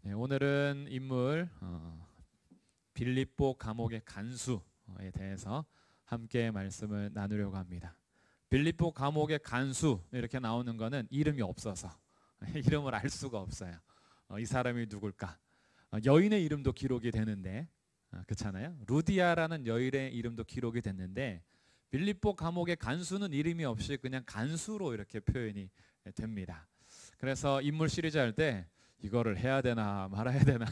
네, 오늘은 인물 빌립보 감옥의 간수에 대해서 함께 말씀을 나누려고 합니다. 빌립보 감옥의 간수 이렇게 나오는 거는 이름이 없어서 이름을 알 수가 없어요. 이 사람이 누굴까? 여인의 이름도 기록이 되는데 그렇잖아요. 루디아라는 여인의 이름도 기록이 됐는데 빌립보 감옥의 간수는 이름이 없이 그냥 간수로 이렇게 표현이 됩니다. 그래서 인물 시리즈 할 때 이거를 해야 되나 말아야 되나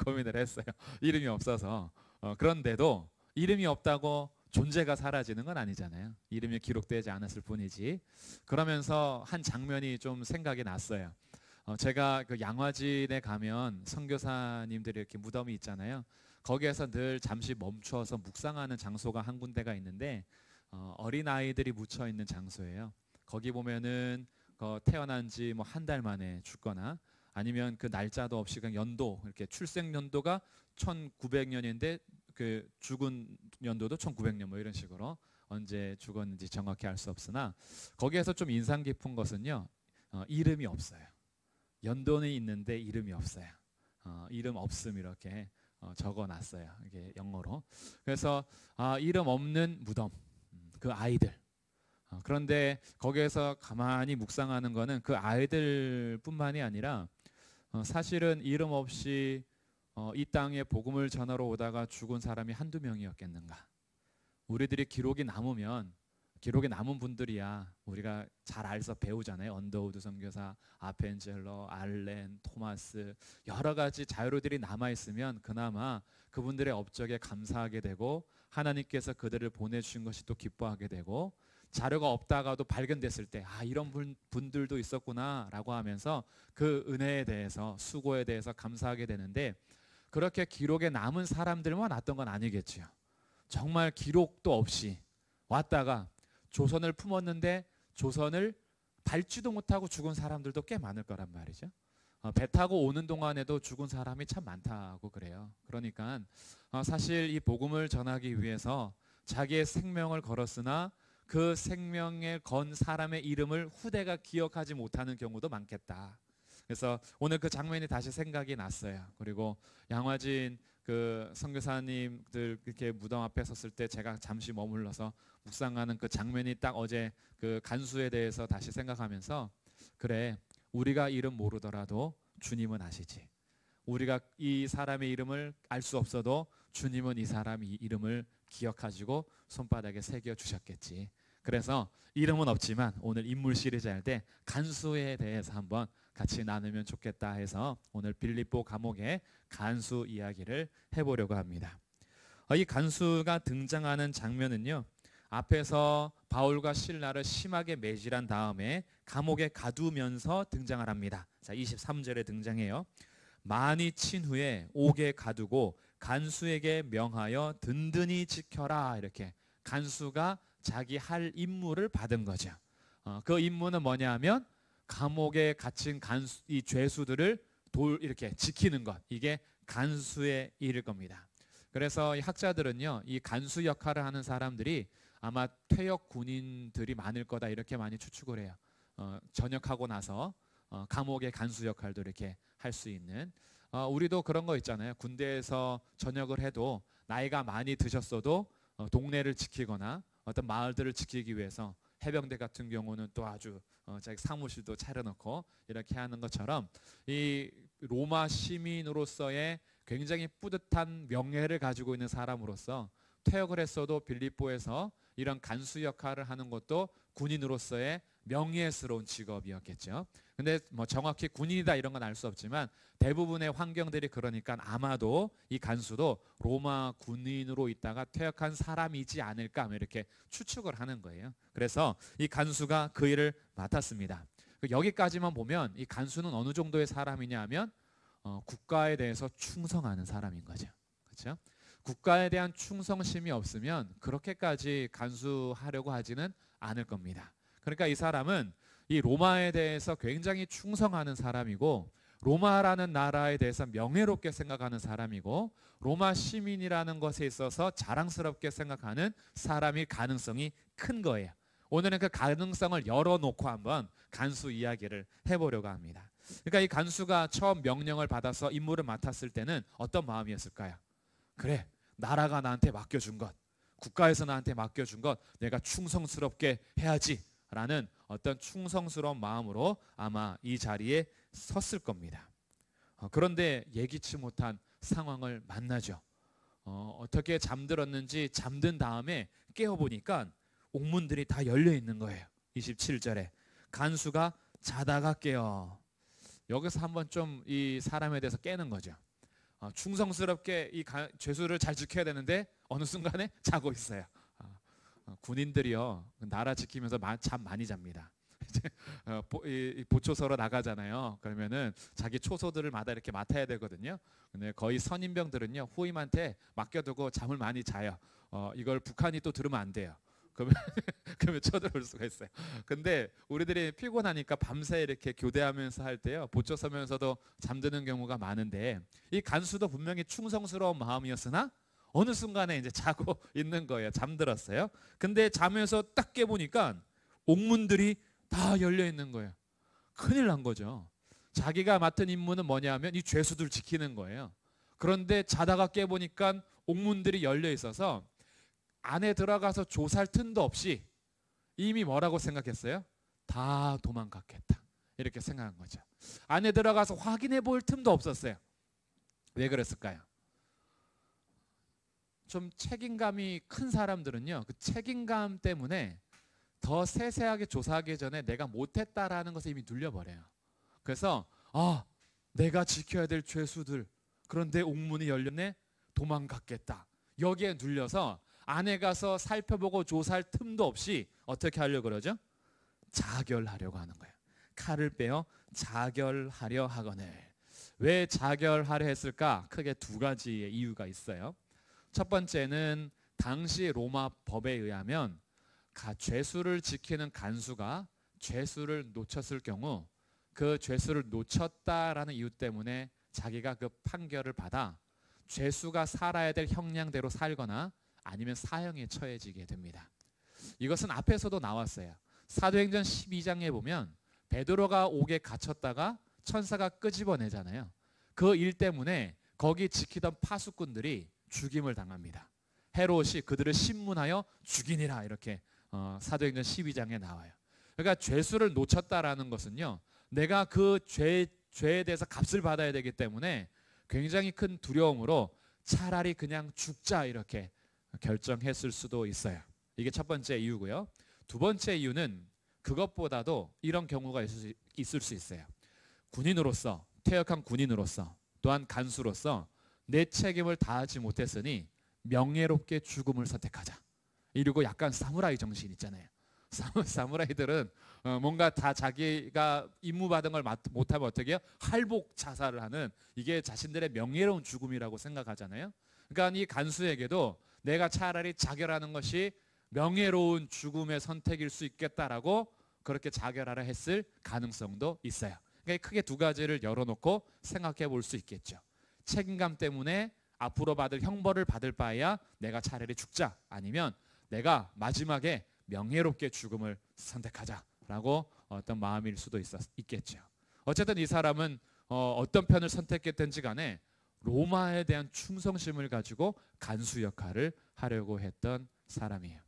고민을 했어요. 이름이 없어서. 그런데도 이름이 없다고 존재가 사라지는 건 아니잖아요. 이름이 기록되지 않았을 뿐이지. 그러면서 한 장면이 좀 생각이 났어요. 제가 그 양화진에 가면 선교사님들이 이렇게 무덤이 있잖아요. 거기에서 늘 잠시 멈춰서 묵상하는 장소가 한 군데가 있는데 어린아이들이 묻혀 있는 장소예요. 거기 보면은 태어난 지 뭐 한 달 만에 죽거나 아니면 그 날짜도 없이 그냥 연도 이렇게 출생 연도가 1900년인데 그 죽은 연도도 1900년 뭐 이런 식으로 언제 죽었는지 정확히 알 수 없으나 거기에서 좀 인상 깊은 것은요. 이름이 없어요. 연도는 있는데 이름이 없어요. 이름 없음 이렇게 적어놨어요. 이게 영어로. 그래서 이름 없는 무덤, 그 아이들. 그런데 거기에서 가만히 묵상하는 거는 그 아이들뿐만이 아니라 사실은 이름 없이 이 땅에 복음을 전하러 오다가 죽은 사람이 한두 명이었겠는가. 우리들이 기록이 남으면 기록에 남은 분들이야 우리가 잘 알서 배우잖아요. 언더우드 선교사, 아펜젤러, 알렌, 토마스 여러 가지 자료들이 남아있으면 그나마 그분들의 업적에 감사하게 되고 하나님께서 그들을 보내주신 것이 또 기뻐하게 되고 자료가 없다가도 발견됐을 때 이런 분들도 있었구나 라고 하면서 그 은혜에 대해서 수고에 대해서 감사하게 되는데 그렇게 기록에 남은 사람들만 왔던 건 아니겠죠. 정말 기록도 없이 왔다가 조선을 품었는데 조선을 밟지도 못하고 죽은 사람들도 꽤 많을 거란 말이죠. 배 타고 오는 동안에도 죽은 사람이 참 많다고 그래요. 그러니까 사실 이 복음을 전하기 위해서 자기의 생명을 걸었으나 그 생명에 건 사람의 이름을 후대가 기억하지 못하는 경우도 많겠다. 그래서 오늘 그 장면이 다시 생각이 났어요. 그리고 양화진 그 선교사님들 이렇게 무덤 앞에 섰을 때 제가 잠시 머물러서 묵상하는 그 장면이 딱 어제 그 간수에 대해서 다시 생각하면서 그래, 우리가 이름 모르더라도 주님은 아시지. 우리가 이 사람의 이름을 알 수 없어도 주님은 이 사람 이름을 기억하시고 손바닥에 새겨 주셨겠지. 그래서 이름은 없지만 오늘 인물 시리즈 할 때 간수에 대해서 한번 같이 나누면 좋겠다 해서 오늘 빌립보 감옥의 간수 이야기를 해보려고 합니다. 이 간수가 등장하는 장면은요. 앞에서 바울과 실라를 심하게 매질한 다음에 감옥에 가두면서 등장을 합니다. 자, 23절에 등장해요. 많이 친 후에 옥에 가두고 간수에게 명하여 든든히 지켜라. 이렇게 간수가 자기 할 임무를 받은 거죠. 그 임무는 뭐냐 하면 감옥에 갇힌 이 죄수들을 이렇게 지키는 것. 이게 간수의 일일 겁니다. 그래서 이 학자들은요, 이 간수 역할을 하는 사람들이 아마 퇴역 군인들이 많을 거다 이렇게 많이 추측을 해요. 전역하고 나서 감옥의 간수 역할도 이렇게 할 수 있는 우리도 그런 거 있잖아요. 군대에서 전역을 해도 나이가 많이 드셨어도 동네를 지키거나 어떤 마을들을 지키기 위해서 해병대 같은 경우는 또 아주 자기 사무실도 차려놓고 이렇게 하는 것처럼 이 로마 시민으로서의 굉장히 뿌듯한 명예를 가지고 있는 사람으로서 퇴역을 했어도 빌립보에서 이런 간수 역할을 하는 것도 군인으로서의 명예스러운 직업이었겠죠. 근데 뭐 정확히 군인이다 이런 건 알 수 없지만 대부분의 환경들이 그러니까 아마도 이 간수도 로마 군인으로 있다가 퇴역한 사람이지 않을까 이렇게 추측을 하는 거예요. 그래서 이 간수가 그 일을 맡았습니다. 여기까지만 보면 이 간수는 어느 정도의 사람이냐 하면 국가에 대해서 충성하는 사람인 거죠. 그렇죠? 국가에 대한 충성심이 없으면 그렇게까지 간수하려고 하지는 않을 겁니다. 그러니까 이 사람은 이 로마에 대해서 굉장히 충성하는 사람이고 로마라는 나라에 대해서 명예롭게 생각하는 사람이고 로마 시민이라는 것에 있어서 자랑스럽게 생각하는 사람일 가능성이 큰 거예요. 오늘은 그 가능성을 열어놓고 한번 간수 이야기를 해보려고 합니다. 그러니까 이 간수가 처음 명령을 받아서 임무를 맡았을 때는 어떤 마음이었을까요? 그래, 나라가 나한테 맡겨준 것, 국가에서 나한테 맡겨준 것 내가 충성스럽게 해야지 라는 어떤 충성스러운 마음으로 아마 이 자리에 섰을 겁니다. 그런데 예기치 못한 상황을 만나죠. 어떻게 잠들었는지 잠든 다음에 깨어보니까 옥문들이 다 열려 있는 거예요. 27절에 간수가 자다가 깨어. 여기서 한번 좀 이 사람에 대해서 깨는 거죠. 충성스럽게 이 죄수를 잘 지켜야 되는데 어느 순간에 자고 있어요. 군인들이요 나라 지키면서 잠 많이 잡니다. 보초서로 나가잖아요. 그러면은 자기 초소들을마다 이렇게 맡아야 되거든요. 근데 거의 선임병들은요 후임한테 맡겨두고 잠을 많이 자요. 이걸 북한이 또 들으면 안 돼요. 그러면 쳐들어올 수가 있어요. 근데 우리들이 피곤하니까 밤새 이렇게 교대하면서 할 때요 보초 서면서도 잠드는 경우가 많은데 이 간수도 분명히 충성스러운 마음이었으나 어느 순간에 이제 자고 있는 거예요. 잠들었어요. 근데 잠에서 딱 깨보니까 옥문들이 다 열려 있는 거예요. 큰일 난 거죠. 자기가 맡은 임무는 뭐냐면 이 죄수들 지키는 거예요. 그런데 자다가 깨보니까 옥문들이 열려 있어서 안에 들어가서 조사할 틈도 없이 이미 뭐라고 생각했어요? 다 도망갔겠다. 이렇게 생각한 거죠. 안에 들어가서 확인해 볼 틈도 없었어요. 왜 그랬을까요? 좀 책임감이 큰 사람들은요 그 책임감 때문에 더 세세하게 조사하기 전에 내가 못했다라는 것을 이미 눌려버려요. 그래서 내가 지켜야 될 죄수들 그런데 옥문이 열렸네 도망갔겠다. 여기에 눌려서 안에 가서 살펴보고 조사할 틈도 없이 어떻게 하려고 그러죠? 자결하려고 하는 거예요. 칼을 빼어 자결하려 하거늘. 왜 자결하려 했을까? 크게 두 가지의 이유가 있어요. 첫 번째는 당시 로마 법에 의하면 죄수를 지키는 간수가 죄수를 놓쳤을 경우 그 죄수를 놓쳤다라는 이유 때문에 자기가 그 판결을 받아 죄수가 살아야 될 형량대로 살거나 아니면 사형에 처해지게 됩니다. 이것은 앞에서도 나왔어요. 사도행전 12장에 보면 베드로가 옥에 갇혔다가 천사가 끄집어내잖아요. 그 일 때문에 거기 지키던 파수꾼들이 죽임을 당합니다. 헤롯이 그들을 신문하여 죽이니라 이렇게 사도행전 12장에 나와요. 그러니까 죄수를 놓쳤다라는 것은요 내가 그 죄에 대해서 값을 받아야 되기 때문에 굉장히 큰 두려움으로 차라리 그냥 죽자 이렇게 결정했을 수도 있어요. 이게 첫 번째 이유고요. 두 번째 이유는 그것보다도 이런 경우가 있을 수 있어요. 군인으로서 퇴역한 군인으로서 또한 간수로서 내 책임을 다하지 못했으니 명예롭게 죽음을 선택하자. 이러고 약간 사무라이 정신 있잖아요. 사무라이들은 뭔가 다 자기가 임무 받은 걸 못하면 어떻게 해요? 할복 자살을 하는 이게 자신들의 명예로운 죽음이라고 생각하잖아요. 그러니까 이 간수에게도 내가 차라리 자결하는 것이 명예로운 죽음의 선택일 수 있겠다라고 그렇게 자결하라 했을 가능성도 있어요. 그러니까 크게 두 가지를 열어놓고 생각해 볼 수 있겠죠. 책임감 때문에 앞으로 받을 형벌을 받을 바에야 내가 차라리 죽자 아니면 내가 마지막에 명예롭게 죽음을 선택하자라고 어떤 마음일 수도 있겠죠. 어쨌든 이 사람은 어떤 편을 선택했든지 간에 로마에 대한 충성심을 가지고 간수 역할을 하려고 했던 사람이에요.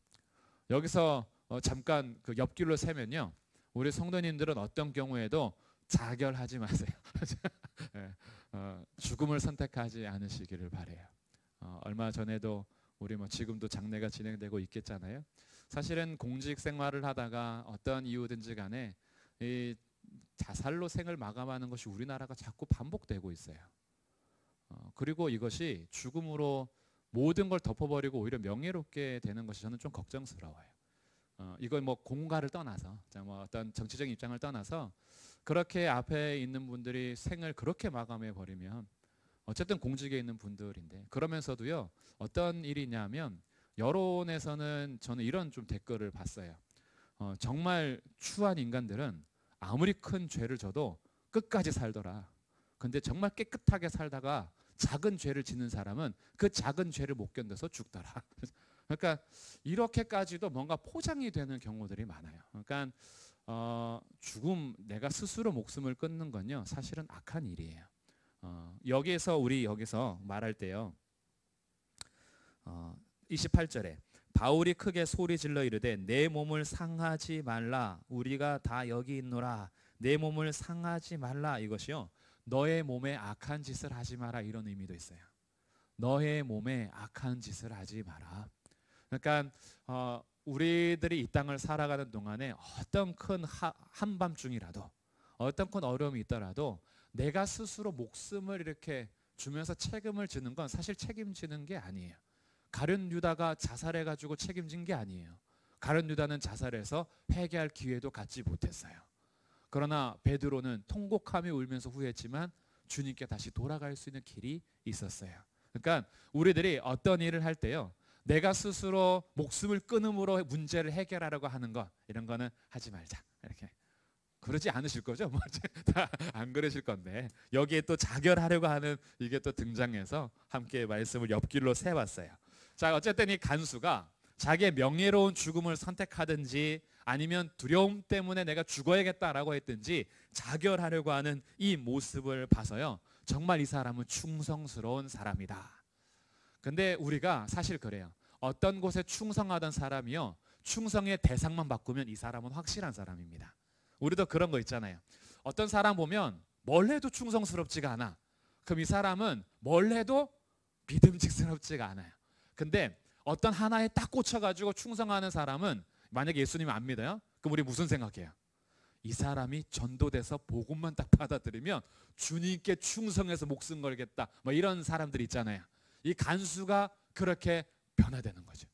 여기서 잠깐 그 옆길로 세면요. 우리 성도님들은 어떤 경우에도 자결하지 마세요. 죽음을 선택하지 않으시기를 바래요. 얼마 전에도 우리 지금도 장례가 진행되고 있겠잖아요. 사실은 공직 생활을 하다가 어떤 이유든지 간에 이 자살로 생을 마감하는 것이 우리나라가 자꾸 반복되고 있어요. 그리고 이것이 죽음으로 모든 걸 덮어버리고 오히려 명예롭게 되는 것이 저는 좀 걱정스러워요. 이건 공가를 떠나서 어떤 정치적인 입장을 떠나서 그렇게 앞에 있는 분들이 생을 그렇게 마감해 버리면 어쨌든 공직에 있는 분들인데 그러면서도요 어떤 일이냐면 여론에서는 저는 이런 좀 댓글을 봤어요. 정말 추한 인간들은 아무리 큰 죄를 져도 끝까지 살더라. 근데 정말 깨끗하게 살다가 작은 죄를 짓는 사람은 그 작은 죄를 못 견뎌서 죽더라. 그러니까 이렇게까지도 뭔가 포장이 되는 경우들이 많아요. 그러니까 죽음, 내가 스스로 목숨을 끊는 건요 사실은 악한 일이에요. 여기에서 우리 여기서 말할 때요 28절에 바울이 크게 소리 질러 이르되 내 몸을 상하지 말라, 우리가 다 여기 있노라, 내 몸을 상하지 말라. 이것이요 너의 몸에 악한 짓을 하지 마라, 이런 의미도 있어요. 너의 몸에 악한 짓을 하지 마라. 그러니까 우리들이 이 땅을 살아가는 동안에 어떤 큰 한밤중이라도 어떤 큰 어려움이 있더라도 내가 스스로 목숨을 이렇게 주면서 책임을 지는 건 사실 책임지는 게 아니에요. 가룟 유다가 자살해가지고 책임진 게 아니에요. 가룟 유다는 자살해서 회개할 기회도 갖지 못했어요. 그러나 베드로는 통곡하며 울면서 후회했지만 주님께 다시 돌아갈 수 있는 길이 있었어요. 그러니까 우리들이 어떤 일을 할 때요 내가 스스로 목숨을 끊음으로 문제를 해결하려고 하는 것, 이런 거는 하지 말자. 이렇게 그러지 않으실 거죠? 안 그러실 건데 여기에 또 자결하려고 하는 이게 또 등장해서 함께 말씀을 옆길로 세봤어요. 자, 어쨌든 이 간수가 자기의 명예로운 죽음을 선택하든지 아니면 두려움 때문에 내가 죽어야겠다라고 했든지 자결하려고 하는 이 모습을 봐서요 정말 이 사람은 충성스러운 사람이다. 근데 우리가 사실 그래요. 어떤 곳에 충성하던 사람이요 충성의 대상만 바꾸면 이 사람은 확실한 사람입니다. 우리도 그런 거 있잖아요. 어떤 사람 보면 뭘 해도 충성스럽지가 않아. 그럼 이 사람은 뭘 해도 믿음직스럽지가 않아요. 근데 어떤 하나에 딱 꽂혀가지고 충성하는 사람은 만약에 예수님을 안 믿어요? 그럼 우리 무슨 생각해요? 이 사람이 전도돼서 복음만 딱 받아들이면 주님께 충성해서 목숨 걸겠다, 뭐 이런 사람들 있잖아요. 이 간수가 그렇게 변화되는 거죠.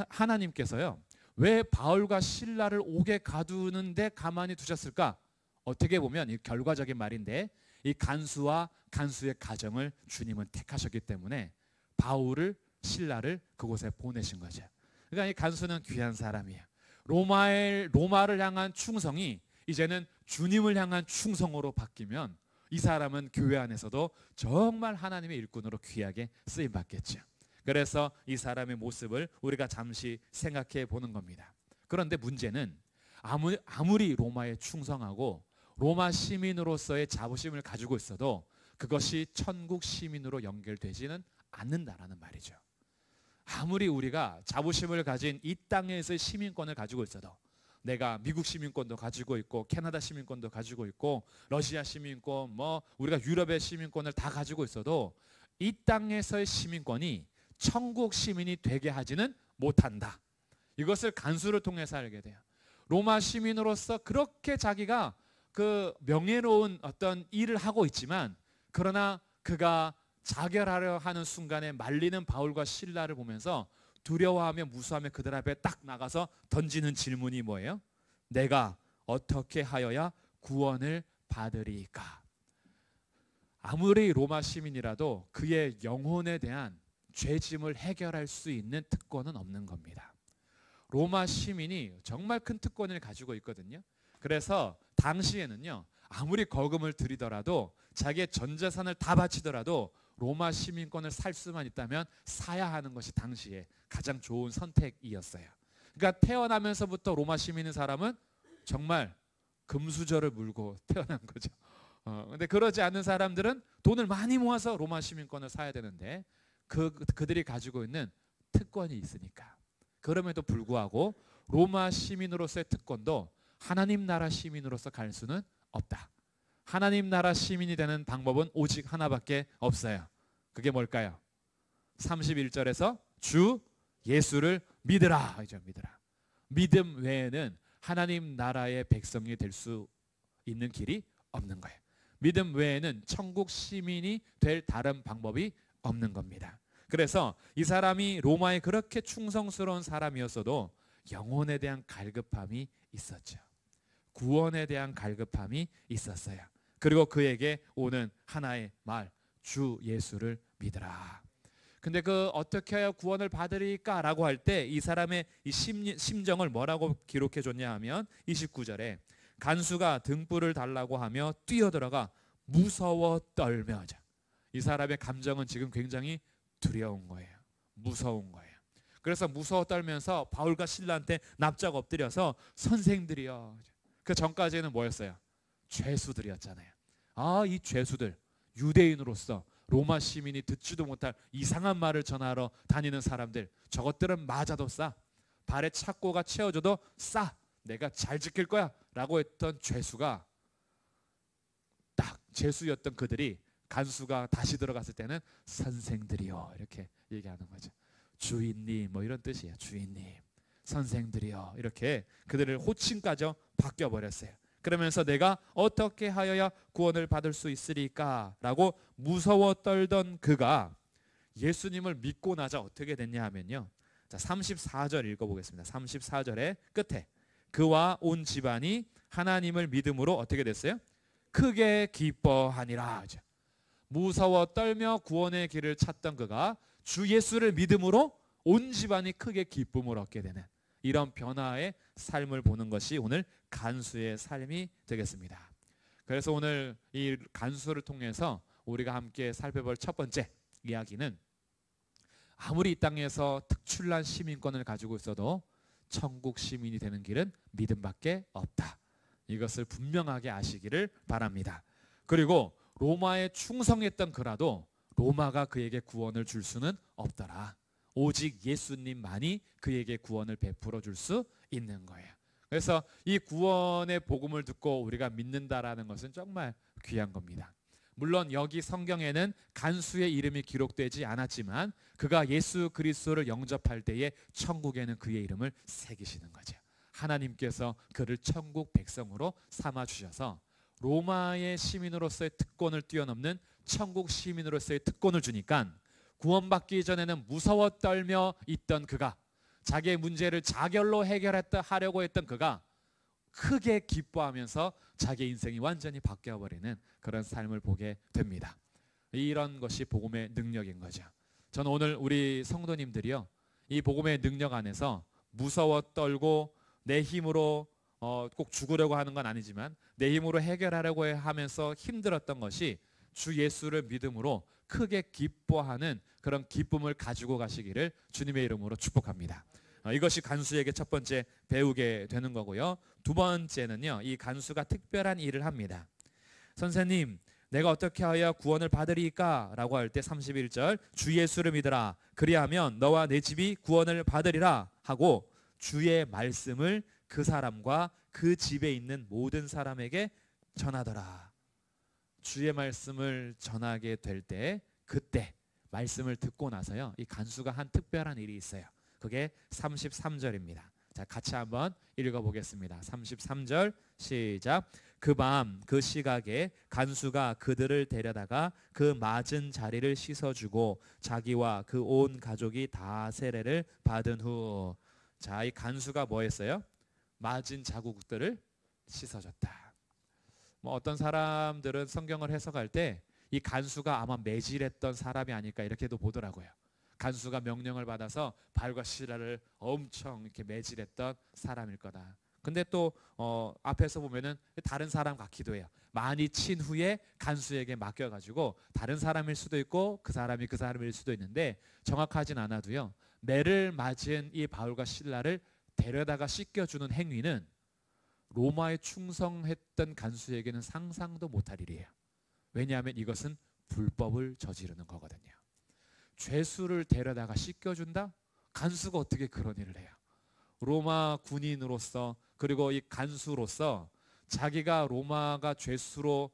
하나님께서요 왜 바울과 실라를 옥에 가두는데 가만히 두셨을까? 어떻게 보면 이 결과적인 말인데 이 간수와 간수의 가정을 주님은 택하셨기 때문에 바울을 실라를 그곳에 보내신 거죠. 그러니까 이 간수는 귀한 사람이에요. 로마를 향한 충성이 이제는 주님을 향한 충성으로 바뀌면 이 사람은 교회 안에서도 정말 하나님의 일꾼으로 귀하게 쓰임 받겠죠. 그래서 이 사람의 모습을 우리가 잠시 생각해 보는 겁니다. 그런데 문제는 아무리 로마에 충성하고 로마 시민으로서의 자부심을 가지고 있어도 그것이 천국 시민으로 연결되지는 않는다라는 말이죠. 아무리 우리가 자부심을 가진 이 땅에서의 시민권을 가지고 있어도, 내가 미국 시민권도 가지고 있고 캐나다 시민권도 가지고 있고 러시아 시민권, 뭐 우리가 유럽의 시민권을 다 가지고 있어도 이 땅에서의 시민권이 천국 시민이 되게 하지는 못한다. 이것을 간수를 통해서 알게 돼요. 로마 시민으로서 그렇게 자기가 그 명예로운 어떤 일을 하고 있지만, 그러나 그가 자결하려 하는 순간에 말리는 바울과 실라를 보면서 두려워하며 무수하며 그들 앞에 딱 나가서 던지는 질문이 뭐예요? 내가 어떻게 하여야 구원을 받으리까? 아무리 로마 시민이라도 그의 영혼에 대한 죄짐을 해결할 수 있는 특권은 없는 겁니다. 로마 시민이 정말 큰 특권을 가지고 있거든요. 그래서 당시에는요 아무리 거금을 들이더라도 자기의 전 재산을 다 바치더라도 로마 시민권을 살 수만 있다면 사야 하는 것이 당시에 가장 좋은 선택이었어요. 그러니까 태어나면서부터 로마 시민인 사람은 정말 금수저를 물고 태어난 거죠. 근데 그러지 않는 사람들은 돈을 많이 모아서 로마 시민권을 사야 되는데 그들이 가지고 있는 특권이 있으니까. 그럼에도 불구하고 로마 시민으로서의 특권도 하나님 나라 시민으로서 갈 수는 없다. 하나님 나라 시민이 되는 방법은 오직 하나밖에 없어요. 그게 뭘까요? 31절에서 주 예수를 믿으라. 믿으라. 믿음 외에는 하나님 나라의 백성이 될 수 있는 길이 없는 거예요. 믿음 외에는 천국 시민이 될 다른 방법이 없는 겁니다. 그래서 이 사람이 로마에 그렇게 충성스러운 사람이었어도 영혼에 대한 갈급함이 있었죠. 구원에 대한 갈급함이 있었어요. 그리고 그에게 오는 하나의 말, 주 예수를 믿으라. 근데 그 어떻게 해야 구원을 받으리까 라고 할 때 이 사람의 이 심정을 뭐라고 기록해 줬냐 하면 29절에 간수가 등불을 달라고 하며 뛰어들어가 무서워 떨며, 이 사람의 감정은 지금 굉장히 두려운 거예요. 무서운 거예요. 그래서 무서워 떨면서 바울과 실라한테 납작 엎드려서 선생들이여, 그 전까지는 뭐였어요? 죄수들이었잖아요. 이 죄수들, 유대인으로서 로마 시민이 듣지도 못할 이상한 말을 전하러 다니는 사람들, 저것들은 맞아도 싸, 발에 착고가 채워져도 싸, 내가 잘 지킬 거야 라고 했던 죄수가, 딱 죄수였던 그들이 간수가 다시 들어갔을 때는 선생들이요 이렇게 얘기하는 거죠. 주인님 뭐 이런 뜻이에요. 주인님, 선생들이요, 이렇게 그들을 호칭까지 바뀌어 버렸어요. 그러면서 내가 어떻게 하여야 구원을 받을 수 있으리까 라고 무서워 떨던 그가 예수님을 믿고 나자 어떻게 됐냐 하면요, 자 34절 읽어보겠습니다. 34절의 끝에 그와 온 집안이 하나님을 믿음으로 어떻게 됐어요? 크게 기뻐하니라. 무서워 떨며 구원의 길을 찾던 그가 주 예수를 믿음으로 온 집안이 크게 기쁨을 얻게 되는 이런 변화의 삶을 보는 것이 오늘 간수의 삶이 되겠습니다. 그래서 오늘 이 간수를 통해서 우리가 함께 살펴볼 첫 번째 이야기는, 아무리 이 땅에서 특출난 시민권을 가지고 있어도 천국 시민이 되는 길은 믿음밖에 없다. 이것을 분명하게 아시기를 바랍니다. 그리고 로마에 충성했던 그라도 로마가 그에게 구원을 줄 수는 없더라. 오직 예수님만이 그에게 구원을 베풀어 줄 수 있는 거예요. 그래서 이 구원의 복음을 듣고 우리가 믿는다라는 것은 정말 귀한 겁니다. 물론 여기 성경에는 간수의 이름이 기록되지 않았지만 그가 예수 그리스도를 영접할 때에 천국에는 그의 이름을 새기시는 거죠. 하나님께서 그를 천국 백성으로 삼아 주셔서 로마의 시민으로서의 특권을 뛰어넘는 천국 시민으로서의 특권을 주니까 구원받기 전에는 무서워 떨며 있던 그가, 자기의 문제를 자결로 해결하려고 했던 그가 크게 기뻐하면서 자기의 인생이 완전히 바뀌어버리는 그런 삶을 보게 됩니다. 이런 것이 복음의 능력인 거죠. 저는 오늘 우리 성도님들이요, 이 복음의 능력 안에서 무서워 떨고 내 힘으로 꼭 죽으려고 하는 건 아니지만 내 힘으로 해결하려고 하면서 힘들었던 것이 주 예수를 믿음으로 크게 기뻐하는 그런 기쁨을 가지고 가시기를 주님의 이름으로 축복합니다. 이것이 간수에게 첫 번째 배우게 되는 거고요. 두 번째는요, 이 간수가 특별한 일을 합니다. 선생님, 내가 어떻게 하여 구원을 받으리까? 라고 할 때 31절 주 예수를 믿으라. 그리하면 너와 내 집이 구원을 받으리라 하고 주의 말씀을 그 사람과 그 집에 있는 모든 사람에게 전하더라. 주의 말씀을 전하게 될 때, 그때 말씀을 듣고 나서요, 이 간수가 한 특별한 일이 있어요. 그게 33절입니다. 자, 같이 한번 읽어보겠습니다. 33절 시작. 그 밤 그 시각에 간수가 그들을 데려다가 그 맞은 자리를 씻어주고 자기와 그 온 가족이 다 세례를 받은 후, 자, 이 간수가 뭐 했어요? 맞은 자국들을 씻어줬다. 뭐 어떤 사람들은 성경을 해석할 때 이 간수가 아마 매질했던 사람이 아닐까 이렇게도 보더라고요. 간수가 명령을 받아서 발과 시라를 엄청 이렇게 매질했던 사람일 거다. 근데 또 앞에서 보면은 다른 사람 같기도 해요. 많이 친 후에 간수에게 맡겨가지고 다른 사람일 수도 있고 그 사람이 그 사람일 수도 있는데 정확하진 않아도요, 매를 맞은 이 바울과 실라를 데려다가 씻겨주는 행위는 로마에 충성했던 간수에게는 상상도 못할 일이에요. 왜냐하면 이것은 불법을 저지르는 거거든요. 죄수를 데려다가 씻겨준다? 간수가 어떻게 그런 일을 해요? 로마 군인으로서, 그리고 이 간수로서 자기가 로마가 죄수로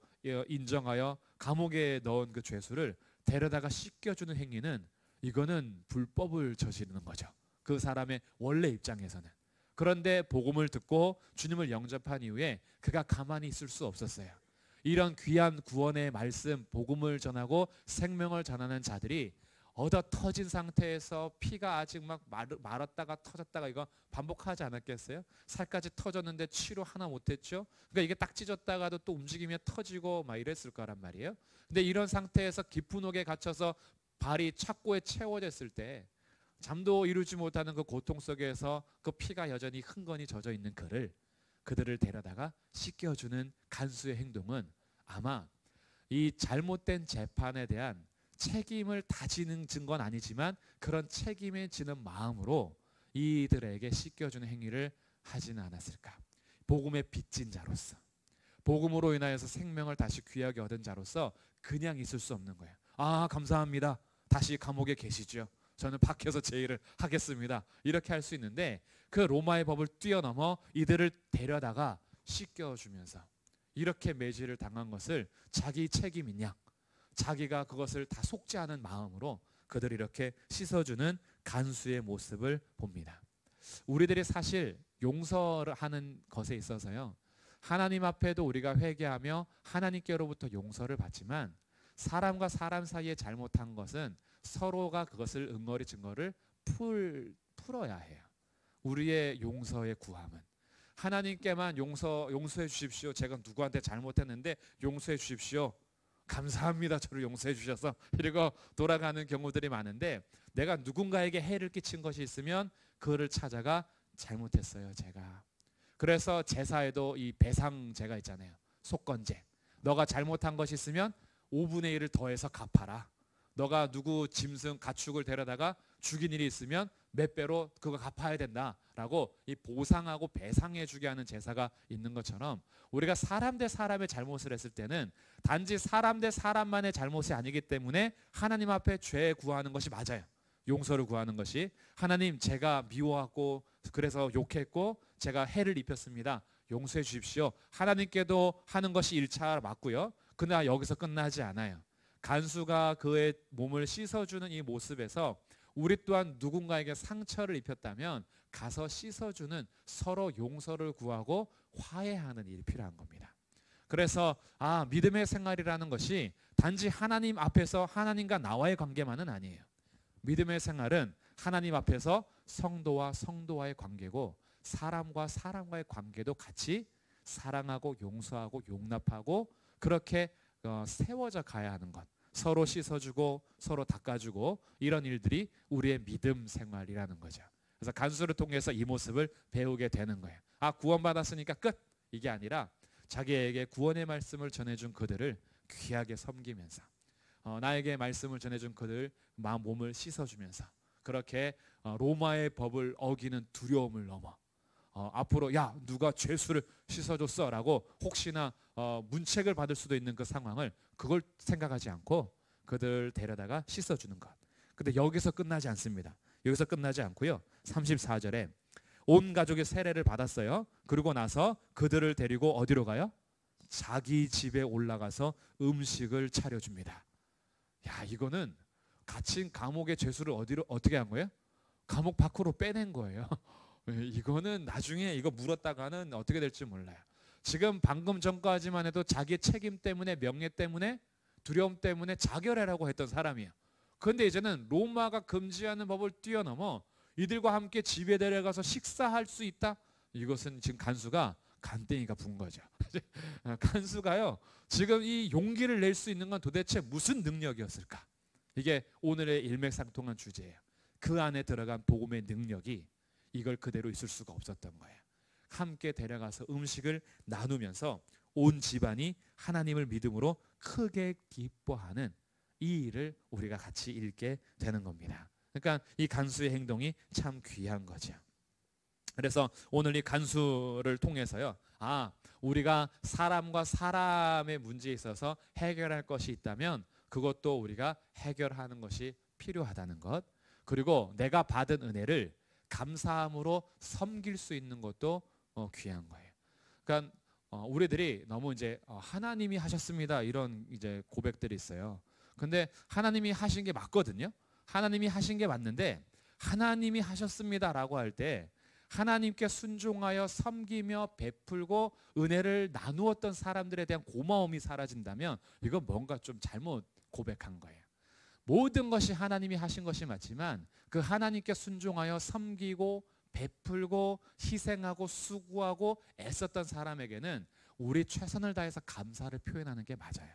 인정하여 감옥에 넣은 그 죄수를 데려다가 씻겨주는 행위는, 이거는 불법을 저지르는 거죠. 그 사람의 원래 입장에서는. 그런데 복음을 듣고 주님을 영접한 이후에 그가 가만히 있을 수 없었어요. 이런 귀한 구원의 말씀, 복음을 전하고 생명을 전하는 자들이 얻어 터진 상태에서 피가 아직 막 말았다가 터졌다가 이거 반복하지 않았겠어요? 살까지 터졌는데 치료 하나 못했죠? 그러니까 이게 딱 찢었다가도 또 움직이면 터지고 막 이랬을 거란 말이에요. 근데 이런 상태에서 깊은 옥에 갇혀서 발이 착고에 채워졌을 때 잠도 이루지 못하는 그 고통 속에서 그 피가 여전히 흥건히 젖어 있는 그들을 데려다가 씻겨주는 간수의 행동은 아마 이 잘못된 재판에 대한 책임을 다지는 건 아니지만 그런 책임을 지는 마음으로 이들에게 씻겨주는 행위를 하지는 않았을까. 복음에 빚진 자로서, 복음으로 인하여서 생명을 다시 귀하게 얻은 자로서 그냥 있을 수 없는 거예요. 아, 감사합니다. 다시 감옥에 계시죠. 저는 밖에서 제 일을 하겠습니다. 이렇게 할 수 있는데 그 로마의 법을 뛰어넘어 이들을 데려다가 씻겨주면서 이렇게 매질을 당한 것을 자기 책임인 양, 자기가 그것을 다 속지 않은 마음으로 그들을 이렇게 씻어주는 간수의 모습을 봅니다. 우리들이 사실 용서를 하는 것에 있어서요, 하나님 앞에도 우리가 회개하며 하나님께로부터 용서를 받지만 사람과 사람 사이에 잘못한 것은 서로가 그것을 응어리 증거를 풀어야 해요. 우리의 용서의 구함은 하나님께만 용서해 주십시오. 제가 누구한테 잘못했는데 용서해 주십시오. 감사합니다. 저를 용서해 주셔서. 그리고 돌아가는 경우들이 많은데 내가 누군가에게 해를 끼친 것이 있으면 그를 찾아가 잘못했어요. 제가. 그래서 제사에도 이 배상제가 있잖아요. 속건제. 너가 잘못한 것이 있으면 5분의 1을 더해서 갚아라. 너가 누구 짐승 가축을 데려다가 죽인 일이 있으면 몇 배로 그거 갚아야 된다라고 이 보상하고 배상해 주게 하는 제사가 있는 것처럼 우리가 사람 대 사람의 잘못을 했을 때는 단지 사람 대 사람만의 잘못이 아니기 때문에 하나님 앞에 죄 구하는 것이 맞아요. 용서를 구하는 것이. 하나님, 제가 미워하고 그래서 욕했고 제가 해를 입혔습니다. 용서해 주십시오. 하나님께도 하는 것이 1차 맞고요. 그러나 여기서 끝나지 않아요. 간수가 그의 몸을 씻어주는 이 모습에서 우리 또한 누군가에게 상처를 입혔다면 가서 씻어주는, 서로 용서를 구하고 화해하는 일이 필요한 겁니다. 그래서 믿음의 생활이라는 것이 단지 하나님 앞에서 하나님과 나와의 관계만은 아니에요. 믿음의 생활은 하나님 앞에서 성도와 성도와의 관계고 사람과 사람과의 관계도 같이 사랑하고 용서하고 용납하고 그렇게 세워져 가야 하는 것. 서로 씻어주고 서로 닦아주고 이런 일들이 우리의 믿음 생활이라는 거죠. 그래서 간수를 통해서 이 모습을 배우게 되는 거예요. 구원받았으니까 끝! 이게 아니라 자기에게 구원의 말씀을 전해준 그들을 귀하게 섬기면서 나에게 말씀을 전해준 그들 몸을 씻어주면서 그렇게 로마의 법을 어기는 두려움을 넘어 앞으로 야 누가 죄수를 씻어줬어 라고 혹시나 문책을 받을 수도 있는 그 상황을 그걸 생각하지 않고 그들 데려다가 씻어주는 것. 근데 여기서 끝나지 않습니다. 여기서 끝나지 않고요. 34절에 온 가족의 세례를 받았어요. 그리고 나서 그들을 데리고 어디로 가요? 자기 집에 올라가서 음식을 차려줍니다. 야, 이거는 갇힌 감옥의 죄수를 어떻게 한 거예요? 감옥 밖으로 빼낸 거예요. 이거는 나중에 이거 물었다가는 어떻게 될지 몰라요. 지금 방금 전까지만 해도 자기의 책임 때문에, 명예 때문에, 두려움 때문에 자결해라고 했던 사람이에요. 그런데 이제는 로마가 금지하는 법을 뛰어넘어 이들과 함께 집에 데려가서 식사할 수 있다. 이것은 지금 간수가 간땡이가 분 거죠. 간수가요, 지금 이 용기를 낼 수 있는 건 도대체 무슨 능력이었을까? 이게 오늘의 일맥상통한 주제예요. 그 안에 들어간 복음의 능력이 이걸 그대로 있을 수가 없었던 거예요. 함께 데려가서 음식을 나누면서 온 집안이 하나님을 믿음으로 크게 기뻐하는 이 일을 우리가 같이 읽게 되는 겁니다. 그러니까 이 간수의 행동이 참 귀한 거죠. 그래서 오늘 이 간수를 통해서요, 우리가 사람과 사람의 문제에 있어서 해결할 것이 있다면 그것도 우리가 해결하는 것이 필요하다는 것, 그리고 내가 받은 은혜를 감사함으로 섬길 수 있는 것도 귀한 거예요. 그러니까 우리들이 너무 이제 하나님이 하셨습니다 이런 이제 고백들이 있어요. 근데 하나님이 하신 게 맞거든요. 하나님이 하신 게 맞는데 하나님이 하셨습니다라고 할 때 하나님께 순종하여 섬기며 베풀고 은혜를 나누었던 사람들에 대한 고마움이 사라진다면 이건 뭔가 좀 잘못 고백한 거예요. 모든 것이 하나님이 하신 것이 맞지만 그 하나님께 순종하여 섬기고 베풀고 희생하고 수고하고 애썼던 사람에게는 우리 최선을 다해서 감사를 표현하는 게 맞아요.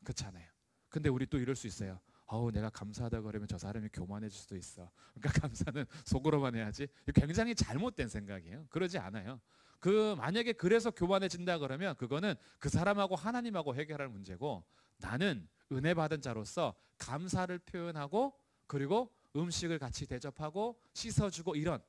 그렇잖아요. 근데 우리 또 이럴 수 있어요. 내가 감사하다 그러면 저 사람이 교만해질 수도 있어. 그러니까 감사는 속으로만 해야지. 굉장히 잘못된 생각이에요. 그러지 않아요. 만약에 그래서 교만해진다 그러면 그거는 그 사람하고 하나님하고 해결할 문제고, 나는 은혜 받은 자로서 감사를 표현하고 그리고 음식을 같이 대접하고 씻어주고 이런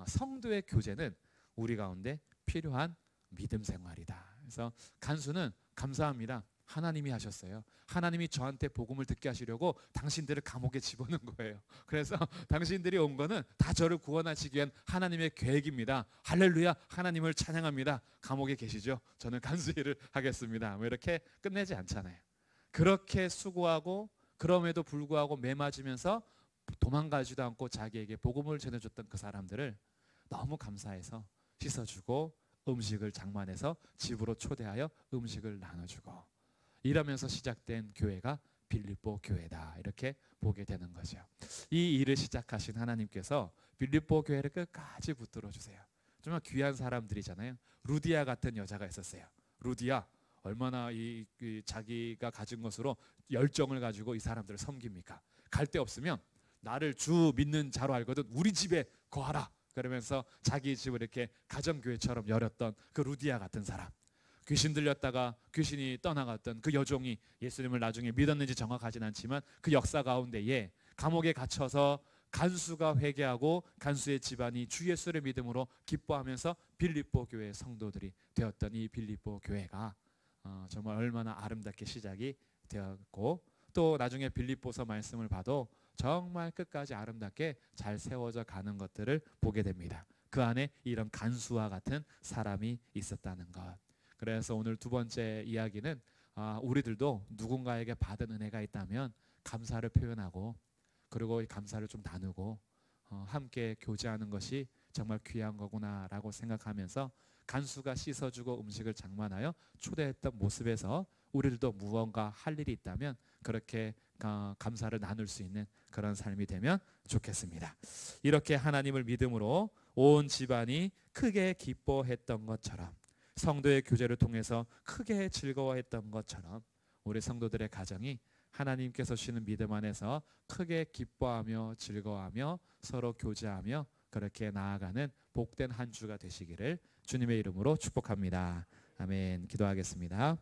성도의 교제는 우리 가운데 필요한 믿음 생활이다. 그래서 간수는 감사합니다. 하나님이 하셨어요. 하나님이 저한테 복음을 듣게 하시려고 당신들을 감옥에 집어넣은 거예요. 그래서 당신들이 온 거는 다 저를 구원하시기 위한 하나님의 계획입니다. 할렐루야, 하나님을 찬양합니다. 감옥에 계시죠? 저는 간수 일을 하겠습니다. 뭐 이렇게 끝내지 않잖아요. 그렇게 수고하고 그럼에도 불구하고 매 맞으면서 도망가지도 않고 자기에게 복음을 전해줬던 그 사람들을 너무 감사해서 씻어주고 음식을 장만해서 집으로 초대하여 음식을 나눠주고, 이러면서 시작된 교회가 빌립보 교회다, 이렇게 보게 되는 거죠. 이 일을 시작하신 하나님께서 빌립보 교회를 끝까지 붙들어 주세요. 정말 귀한 사람들이잖아요. 루디아 같은 여자가 있었어요. 루디아 얼마나 자기가 가진 것으로 열정을 가지고 이 사람들을 섬깁니까? 갈 데 없으면 나를 주 믿는 자로 알거든 우리 집에 거하라, 그러면서 자기 집을 이렇게 가정교회처럼 열었던 그 루디아 같은 사람, 귀신 들렸다가 귀신이 떠나갔던 그 여종이 예수님을 나중에 믿었는지 정확하진 않지만 그 역사 가운데에 감옥에 갇혀서 간수가 회개하고 간수의 집안이 주 예수를 믿음으로 기뻐하면서 빌립보 교회의 성도들이 되었던 이 빌립보 교회가 정말 얼마나 아름답게 시작이 되었고, 또 나중에 빌립보서 말씀을 봐도 정말 끝까지 아름답게 잘 세워져 가는 것들을 보게 됩니다. 그 안에 이런 간수와 같은 사람이 있었다는 것. 그래서 오늘 두 번째 이야기는 우리들도 누군가에게 받은 은혜가 있다면 감사를 표현하고, 그리고 이 감사를 좀 나누고 함께 교제하는 것이 정말 귀한 거구나라고 생각하면서 간수가 씻어주고 음식을 장만하여 초대했던 모습에서 우리들도 무언가 할 일이 있다면 그렇게 감사를 나눌 수 있는 그런 삶이 되면 좋겠습니다. 이렇게 하나님을 믿음으로 온 집안이 크게 기뻐했던 것처럼, 성도의 교제를 통해서 크게 즐거워했던 것처럼, 우리 성도들의 가정이 하나님께서 주시는 믿음 안에서 크게 기뻐하며 즐거워하며 서로 교제하며 그렇게 나아가는 복된 한 주가 되시기를 주님의 이름으로 축복합니다. 아멘. 기도하겠습니다.